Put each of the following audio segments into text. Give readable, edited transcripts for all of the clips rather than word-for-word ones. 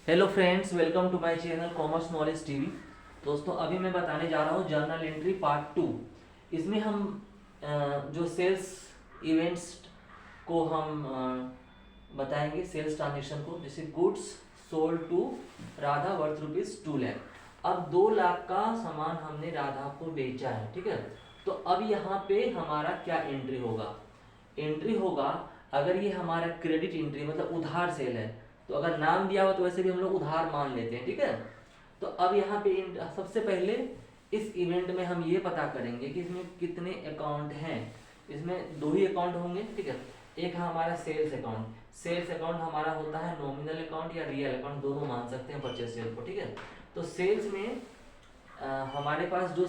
Hello friends, welcome to my channel commerce knowledge TV. दोस्तों, अभी मैं बताने जा रहा हूँ जर्नल एंट्री पार्ट 2। इसमें हम जो सेल्स इवेंट्स को हम बताएंगे, सेल्स ट्रांजेक्शन को, जैसे goods sold to Radha worth ₹2 lakh. अब 2 लाख का सामान हमने राधा को बेचा है, ठीक है। तो अब यहाँ पे हमारा क्या एंट्री होगा? एंट्री होगा, अगर ये हमारा क्रेडिट एंट्री मतलब उधार सेल है, तो अगर नाम दिया हुआ तो वैसे भी हम लोग उधार मान लेते हैं, ठीक है। तो अब यहाँ पे सबसे पहले इस इवेंट में हम ये पता करेंगे कि इसमें कितने अकाउंट हैं। इसमें दो ही अकाउंट होंगे, ठीक है। एक है हमारा सेल्स अकाउंट। सेल्स अकाउंट हमारा होता है नॉमिनल अकाउंट या रियल अकाउंट, दोनों मान सकते हैं परचेज सेल को, ठीक है। तो सेल्स में हमारे पास जो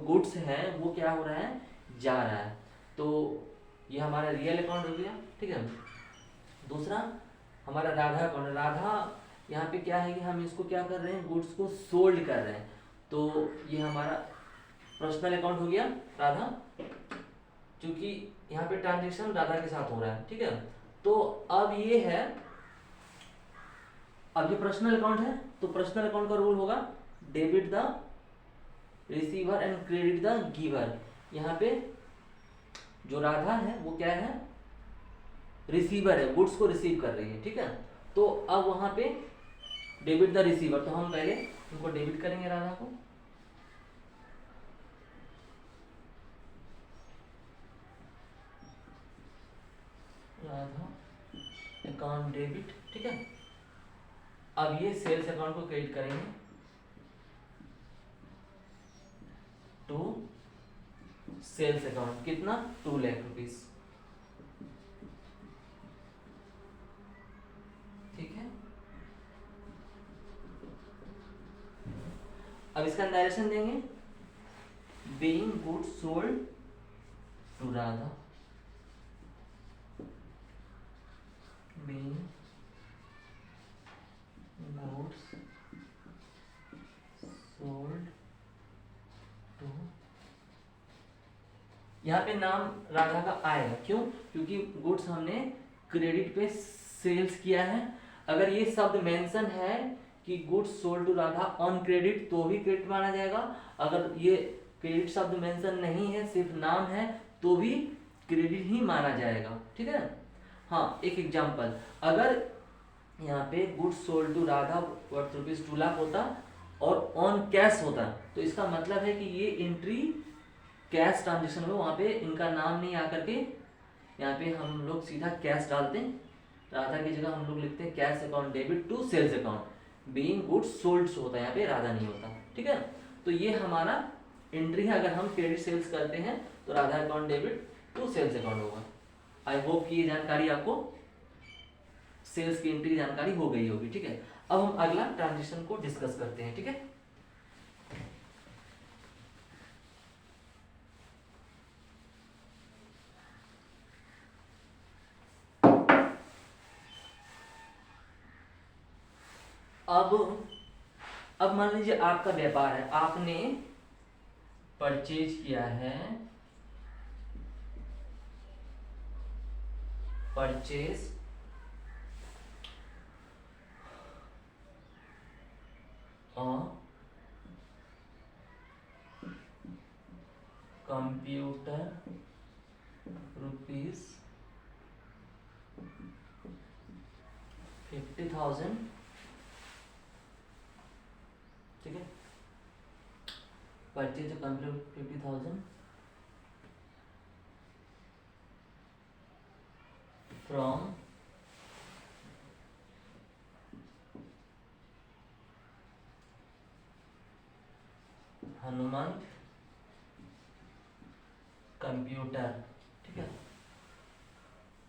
गुड्स हैं वो क्या हो रहा है, जा रहा है। तो ये हमारा रियल अकाउंट हो गया, ठीक है। दूसरा हमारा राधा अकाउंट। राधा यहाँ पे क्या है कि हम इसको क्या कर रहे हैं, गुड्स को सोल्ड कर रहे हैं। तो ये हमारा पर्सनल अकाउंट हो गया राधा, क्योंकि यहाँ पे ट्रांजेक्शन राधा के साथ हो रहा है, ठीक है। तो अब ये है, अब ये पर्सनल अकाउंट है, तो पर्सनल अकाउंट का रूल होगा debit the receiver and credit the giver. यहाँ पे जो राधा है वो क्या है, रिसीवर है, गुड्स को रिसीव कर रही है, ठीक है। तो अब वहां पे डेबिट द रिसीवर, तो हम पहले उनको डेबिट करेंगे राधा को। राधा अकाउंट डेबिट, ठीक है। अब ये सेल्स अकाउंट को क्रेडिट करेंगे टू सेल्स अकाउंट, कितना, ₹2 लाख, ठीक है। अब इसका डायरेक्शन देंगे, being goods sold to Radha, being goods sold to, यहाँ पे नाम राधा का आएगा, क्यों? क्योंकि गुड्स हमने क्रेडिट पे सेल्स किया है। अगर ये शब्द मेंशन है कि goods sold to Radha on credit, तो भी क्रेडिट माना जाएगा। अगर ये क्रेडिट शब्द मेंशन नहीं है, सिर्फ नाम है, तो भी क्रेडिट ही माना जाएगा, ठीक है। हाँ, एक एग्जांपल, अगर यहाँ पे goods sold to Radha worth ₹2 lakh होता और ऑन कैश होता, तो इसका मतलब है कि ये एंट्री कैश ट्रांजेक्शन में, वहाँ पे इनका नाम नहीं आकर के यहाँ पे हम लोग सीधा कैश डालते हैं। राधा की जगह हम लोग लिखते हैं cash account debit to sales account, being goods sold होता है, यहाँ पे राधा नहीं होता, ठीक है। तो ये हमारा एंट्री है। अगर हम क्रेडिट सेल्स करते हैं तो Radha account debit to sales account I. Hope hope कि ये जानकारी आपको सेल्स की एंट्री की जानकारी हो गई होगी, ठीक है। अब हम अगला ट्रांजेक्शन को डिस्कस करते हैं, ठीक है। अब मान लीजिए आपका व्यापार है, आपने परचेज किया है, परचेज कंप्यूटर ₹50,000, ठीक है। Purchase computer 50,000 from Hanumant computer, ठीक है।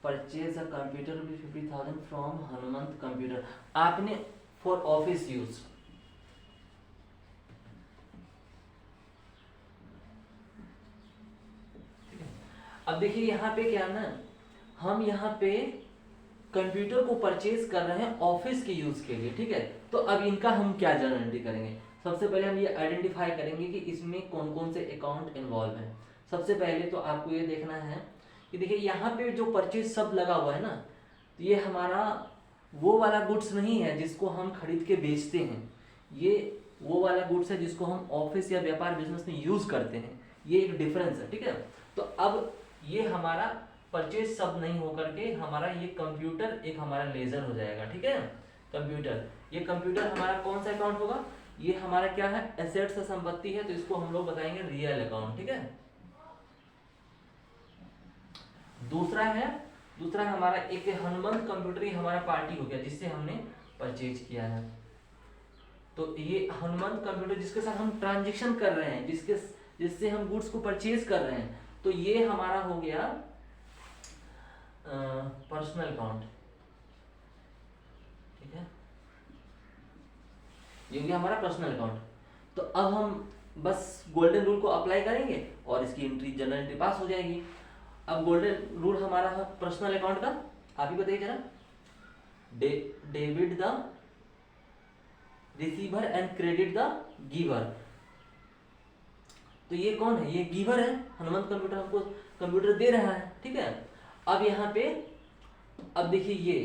Purchase a computer ₹50,000 from Hanumant computer, आपने फॉर ऑफिस यूज। अब देखिए यहाँ पे क्या ना, हम यहाँ पे कंप्यूटर को परचेज कर रहे हैं ऑफिस के यूज के लिए, ठीक है। तो अब इनका हम क्या जर्नल एंट्री करेंगे? सबसे पहले हम ये आइडेंटिफाई करेंगे कि इसमें कौन कौन से अकाउंट इन्वॉल्व हैं। सबसे पहले तो आपको ये देखना है कि देखिए यहाँ पे जो परचेज शब्द लगा हुआ है ना, तो ये हमारा वो वाला गुड्स नहीं है जिसको हम खरीद के बेचते हैं, ये वो वाला गुड्स है जिसको हम ऑफिस या व्यापार बिजनेस में यूज करते हैं। ये एक डिफरेंस है, ठीक है। तो अब ये हमारा परचेज शब्द नहीं होकर के हमारा ये कंप्यूटर एक हमारा लेजर हो जाएगा, ठीक है। कंप्यूटर, ये कंप्यूटर हमारा कौन सा अकाउंट होगा, ये हमारा क्या है, एसेट से संपत्ति है, तो इसको हम लोग बताएंगे रियल अकाउंट, ठीक है। दूसरा हमारा एक हनुमंत कंप्यूटर, ही हमारा पार्टी हो गया जिससे हमने परचेज किया है। तो ये हनुमंत कंप्यूटर जिसके साथ हम ट्रांजेक्शन कर रहे हैं, जिससे हम गुड्स को परचेज कर रहे हैं, तो ये हमारा हो गया पर्सनल अकाउंट, ठीक है। ये हो गया हमारा पर्सनल अकाउंट। तो अब हम बस गोल्डन रूल को अप्लाई करेंगे और इसकी एंट्री, जनरल एंट्री पास हो जाएगी। अब गोल्डन रूल हमारा है पर्सनल अकाउंट का, आप ही बताइए जरा। Debit the receiver and credit the giver. तो ये कौन है, ये गिवर है, हनुमंत कंप्यूटर हमको कंप्यूटर दे रहा है, ठीक है। अब यहाँ पे अब देखिए, ये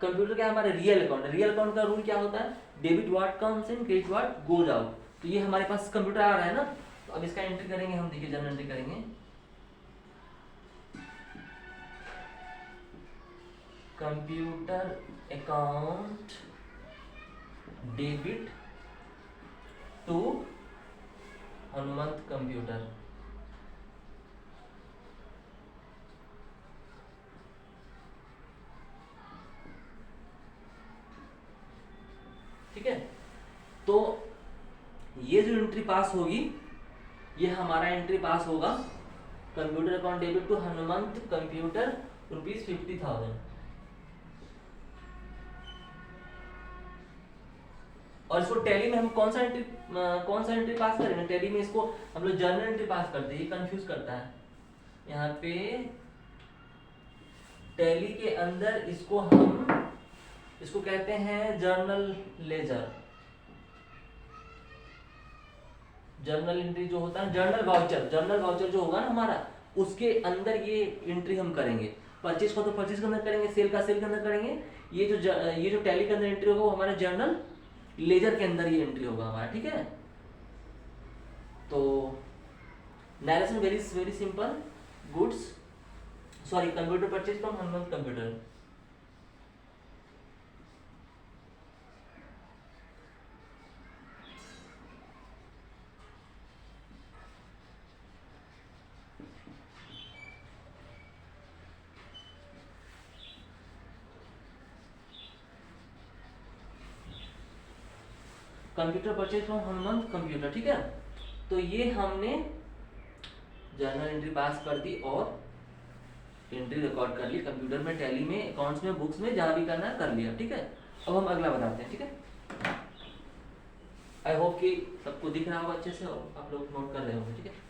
कंप्यूटर क्या है, हमारा रियल अकाउंट है। रियल अकाउंट का रूल क्या होता है, debit what comes in, credit what goes out. तो ये हमारे पास कंप्यूटर आ रहा है ना, तो अब इसका एंट्री करेंगे हम, देखिए जनरल एंट्री करेंगे। Computer account debit to Hanumant computer, ठीक है। तो ये जो एंट्री पास होगी, ये हमारा एंट्री पास होगा, computer account debit to Hanumant computer ₹50,000। और इसको टैली में हम कौन सा एंट्री पास करेंगे, टैली में इसको हम लोग जर्नल एंट्री पास करते हैं, ये कंफ्यूज करता है। यहाँ पे टैली के अंदर इसको कहते हैं जर्नल लेजर। जर्नल एंट्री जो होता है, जर्नल वाउचर जो होगा ना हमारा, उसके अंदर ये एंट्री हम करेंगे। परचेज को तो परचेज के अंदर करेंगे, सेल का सेल के अंदर करेंगे। ये जो टैली के अंदर एंट्री होगा वो हमारा जर्नल लेजर के अंदर ये एंट्री होगा हमारा, ठीक है। तो narration very simple, computer purchase from Hanumant computer. Computer purchase from Hanumant computer, ठीक है। तो ये हमने जर्नल एंट्री पास कर दी और एंट्री रिकॉर्ड कर ली कंप्यूटर में, टैली में, अकाउंट्स में, बुक्स में, जहां भी करना है कर लिया, ठीक है। अब हम अगला बताते हैं, ठीक है। आई होप कि सबको दिख रहा होगा अच्छे से और आप लोग नोट कर रहे होंगे, ठीक है।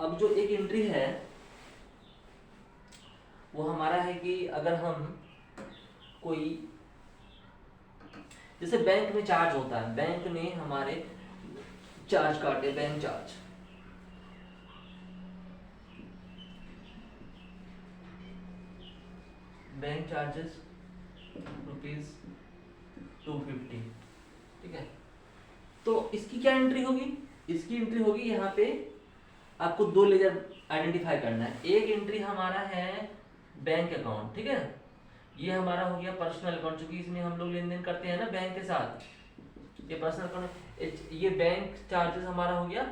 अब जो एक एंट्री है वो हमारा है कि अगर हम कोई, जैसे बैंक में चार्ज होता है, बैंक ने हमारे चार्ज काटे, बैंक चार्जेस ₹250, ठीक है। तो इसकी क्या एंट्री होगी, इसकी एंट्री होगी यहाँ पे आपको दो लेजर आइडेंटिफाई करना है। एक एंट्री हमारा है बैंक अकाउंट, ठीक है। ये हमारा हो गया पर्सनल अकाउंट, क्योंकि इसमें हम लोग लेन देन करते हैं ना बैंक के साथ, ये पर्सनल अकाउंट। ये बैंक चार्जेस हमारा हो गया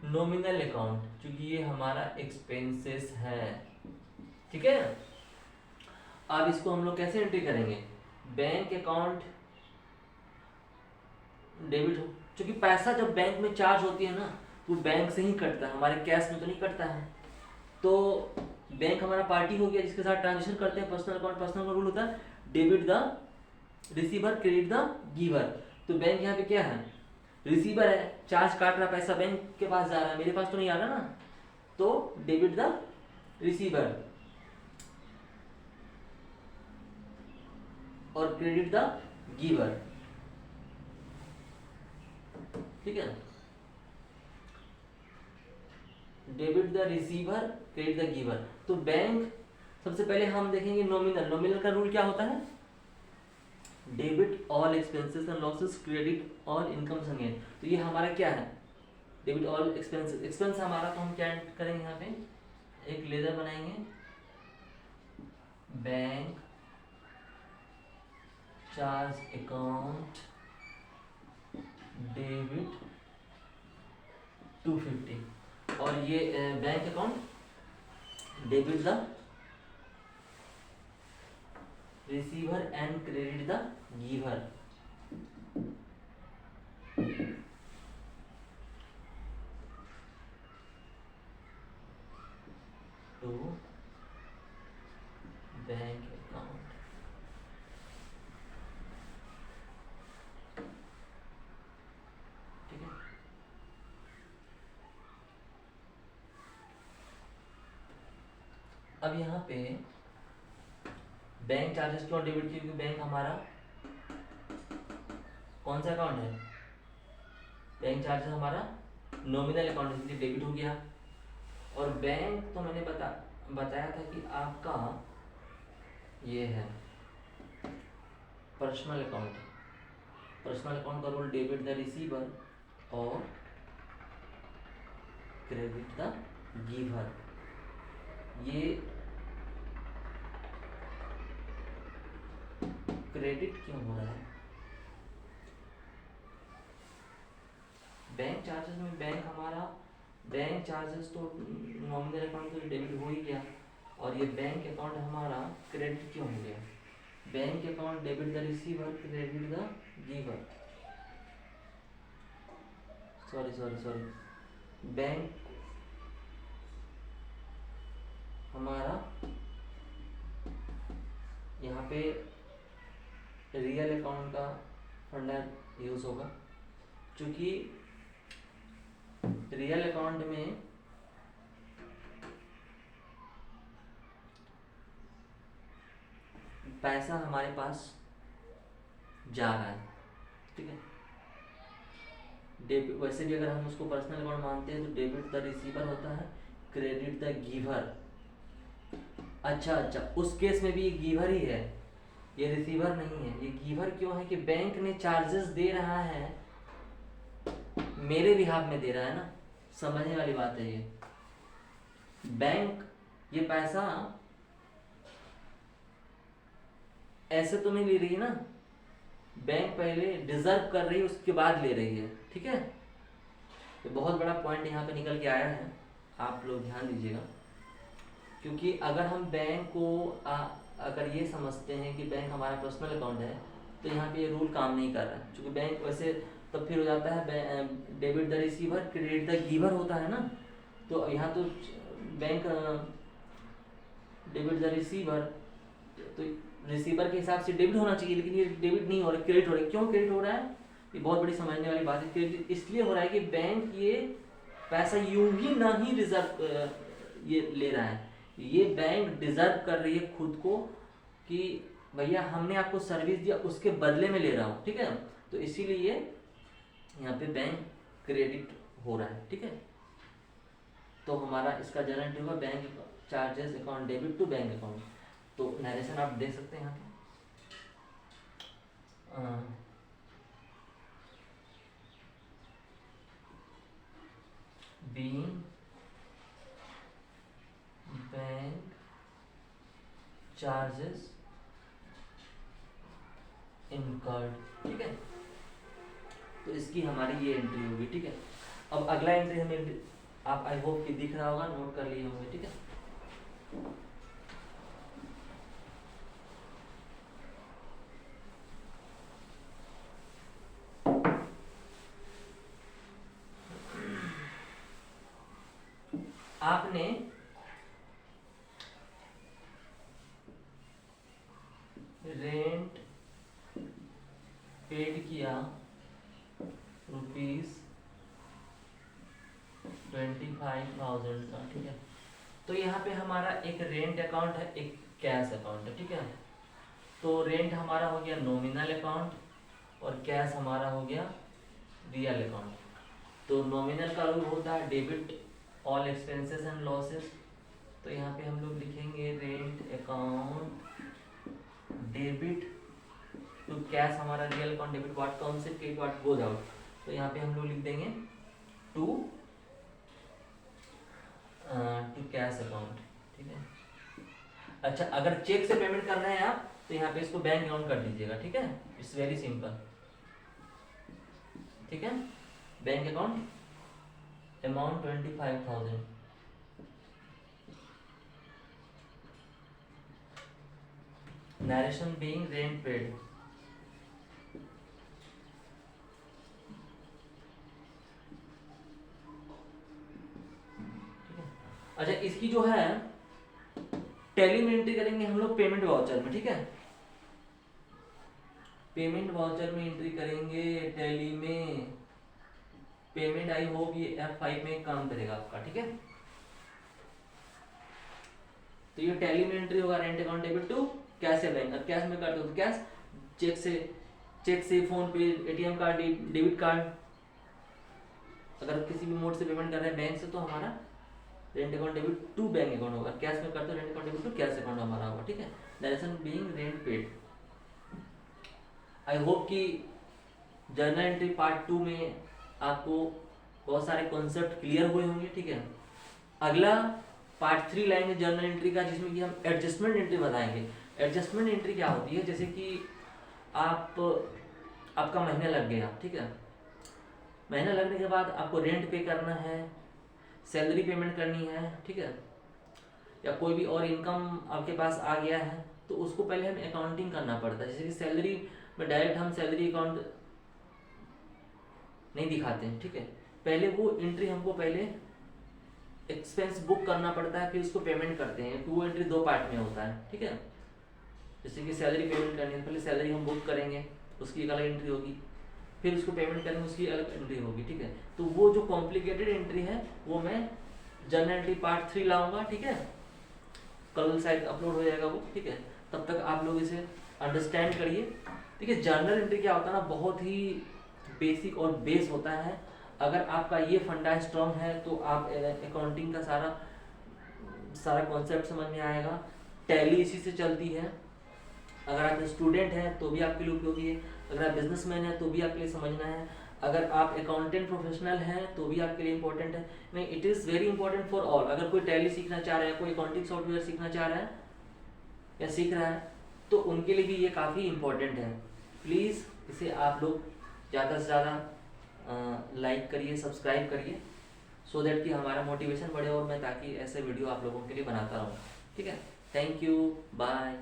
नॉमिनल अकाउंट, क्योंकि ये हमारा एक्सपेंसेस है, ठीक है। अब इसको हम लोग कैसे एंट्री करेंगे, बैंक अकाउंट डेबिट, क्योंकि पैसा जब बैंक में चार्ज होती है ना तो बैंक से ही कटता है, हमारे कैश में तो नहीं कटता है। तो बैंक हमारा पार्टी हो गया जिसके साथ ट्रांजेक्शन करते हैं। पर्सनल का रूल होता है debit the receiver, credit the giver. तो बैंक यहाँ पे क्या है, रिसीवर है, चार्ज काट रहा, पैसा बैंक के पास जा रहा है, मेरे पास तो नहीं आ रहा ना, तो डेबिट द रिसीवर। और क्रेडिट द गिवर, ठीक है। Debit the receiver, credit the giver. तो बैंक, सबसे पहले हम देखेंगे नॉमिनल। नॉमिनल का रूल क्या होता है? Debit all expenses and losses, credit all incomes and gain. तो ये हमारा क्या है? Debit all expenses. एक्सपेंस हमारा, तो हम क्या करेंगे यहाँ पे, एक लेजर बनाएंगे, बैंक चार्ज अकाउंट डेबिट 250, और ये bank account debit the receiver and credit the giver. To bank account, ठीक है। अब यहाँ पे बैंक चार्जेस क्यों डेबिट किए? क्योंकि बैंक हमारा कौन सा अकाउंट है? बैंक चार्जेस हमारा नॉमिनल अकाउंट, इसलिए डेबिट हो गया। और बैंक तो मैंने बताया था कि आपका ये है पर्सनल अकाउंट। पर्सनल अकाउंट का रोल डेबिट द रिसीवर और क्रेडिट द गिवर। ये क्रेडिट क्यों हो रहा है? बैंक चार्जेस में बैंक चार्जेस तो नॉमिनल अकाउंट तो डेबिट हो ही गया, और ये बैंक अकाउंट हमारा क्रेडिट क्यों हो गया? Bank account debit the receiver, credit the giver. Sorry, bank हमारा यहाँ पे रियल अकाउंट का फंडा यूज होगा, क्योंकि रियल अकाउंट में पैसा हमारे पास जा रहा है, ठीक है। वैसे भी अगर हम उसको पर्सनल अकाउंट मानते हैं तो डेबिट द रिसीवर होता है, क्रेडिट द गिवर। अच्छा, उस केस में भी ये गिवर ही है, ये रिसीवर नहीं है। ये गिवर क्यों है? कि बैंक ने चार्जेस दे रहा है, मेरे बिहाफ में दे रहा है ना, समझने वाली बात है ये। बैंक ये पैसा ऐसे तो नहीं ले रही है ना, बैंक पहले डिजर्व कर रही है, उसके बाद ले रही है, ठीक है। तो बहुत बड़ा पॉइंट यहाँ पे निकल के आया है, आप लोग ध्यान दीजिएगा। क्योंकि अगर हम बैंक को अगर ये समझते हैं कि बैंक हमारा पर्सनल अकाउंट है, तो यहाँ पे ये रूल काम नहीं कर रहा है। क्योंकि बैंक वैसे तब फिर हो जाता है debit the receiver, credit the giver होता है ना। तो यहाँ तो बैंक डेबिट द रिसीवर, तो रिसीवर के हिसाब से डेबिट होना चाहिए, लेकिन ये डेबिट नहीं हो रहा, क्रेडिट हो रहा है। क्यों क्रेडिट हो रहा है? ये बहुत बड़ी समझने वाली बात है। क्रेडिट इसलिए हो रहा है कि बैंक ये पैसा यूं ही ना ही रिजर्व ये ले रहा है, ये बैंक डिजर्व कर रही है खुद को कि भैया हमने आपको सर्विस दिया, उसके बदले में ले रहा हूँ, ठीक है। तो इसीलिए यहाँ पे बैंक क्रेडिट हो रहा है, ठीक है। तो हमारा इसका जनरेट होगा bank charges account debit to bank account. तो नरेशन आप देख सकते हैं यहाँ पे, बीइंग बैंक चार्जेस इनकर्ड, ठीक है। तो इसकी हमारी ये एंट्री होगी, ठीक है। अब अगला एंट्री हमें, आप आई होप कि दिख रहा होगा, नोट कर लिए होंगे, ठीक है। आपने रेंट पेड किया ₹25,000 का, ठीक है। तो यहाँ पे हमारा एक रेंट अकाउंट है, एक कैश अकाउंट है, ठीक है। तो रेंट हमारा हो गया नॉमिनल अकाउंट और कैश हमारा हो गया रियल अकाउंट। तो नॉमिनल का रूल होता है debit all expenses and losses. तो यहाँ पे हम लोग लिखेंगे rent account debit to cash, हमारा real account debit what comes in credit what goes out. तो यहाँ पे हम लोग लिख देंगे टू कैश अकाउंट, ठीक है। अच्छा, अगर चेक से पेमेंट करना है आप तो यहाँ पे इसको बैंक अकाउंट कर दीजिएगा, ठीक है। इट्स वेरी सिंपल, ठीक है। Bank account amount 25,000, narration being rent paid, अच्छा इसकी जो है टैली में एंट्री करेंगे हम लोग पेमेंट वाउचर में, ठीक है। पेमेंट वाउचर में एंट्री करेंगे टैली में पेमेंट। आई होप ये F5 में काम करेगा आपका, ठीक है। तो ये टैली में एंट्री होगा rent account debit to cash से बैंक। अब कैश में करते हो तो कैश, चेक से PhonePe, ATM card, debit card, अगर किसी भी मोड से पेमेंट कर रहे हैं बैंक से तो हमारा rent account debit to bank account होगा। कैश में करते हो rent account debit to cash account हमारा होगा, ठीक है। Direction being rent paid. I hope कि जर्नल एंट्री पार्ट 2 में आपको बहुत सारे कॉन्सेप्ट क्लियर हुए होंगे, ठीक है। अगला पार्ट 3 लाएंगे जर्नल एंट्री का, जिसमें कि हम एडजस्टमेंट एंट्री बताएंगे। एडजस्टमेंट एंट्री क्या होती है, जैसे कि आपका महीना लग गया, ठीक है। महीना लगने के बाद आपको रेंट पे करना है, सैलरी पेमेंट करनी है, ठीक है, या कोई भी और इनकम आपके पास आ गया है तो उसको पहले हम अकाउंटिंग करना पड़ता है। जैसे कि सैलरी में डायरेक्ट हम सैलरी अकाउंट नहीं दिखाते हैं, ठीक है। पहले वो एंट्री हमको पहले एक्सपेंस बुक करना पड़ता है, फिर उसको पेमेंट करते हैं। तो वो एंट्री 2 पार्ट में होता है, ठीक है। जैसे कि सैलरी पेमेंट करनी है, पहले सैलरी हम बुक करेंगे, उसकी एक अलग एंट्री होगी, फिर उसको पेमेंट करेंगे, उसकी अलग एंट्री होगी, ठीक है। तो वो जो कॉम्प्लिकेटेड एंट्री है वो मैं जर्नल एंट्री पार्ट 3 लाऊंगा, ठीक है। कल शायद अपलोड हो जाएगा वो, ठीक है। तब तक आप लोग इसे अंडरस्टैंड करिए, ठीक है। जर्नल एंट्री क्या होता है ना, बहुत ही बेसिक और बेस होता है। अगर आपका ये फंडा स्ट्रॉन्ग है तो आप अकाउंटिंग का सारा कॉन्सेप्ट समझ में आएगा। टैली इसी से चलती है। अगर आप स्टूडेंट हैं तो भी आपके लिए उपयोगी है, अगर आप बिजनेसमैन हैं तो भी आपके लिए समझना है, अगर आप अकाउंटेंट प्रोफेशनल हैं तो भी आपके लिए इंपॉर्टेंट है। नहीं, it is very important for all. अगर कोई टैली सीखना चाह रहा है, कोई अकाउंटिंग सॉफ्टवेयर सीखना चाह रहा है या सीख रहा है तो उनके लिए भी ये काफ़ी इंपॉर्टेंट है। प्लीज़ इसे आप लोग ज़्यादा से ज़्यादा लाइक करिए, सब्सक्राइब करिए, सो दैट कि हमारा मोटिवेशन बढ़े और मैं ताकि ऐसे वीडियो आप लोगों के लिए बनाता रहूँ, ठीक है। Thank you, bye.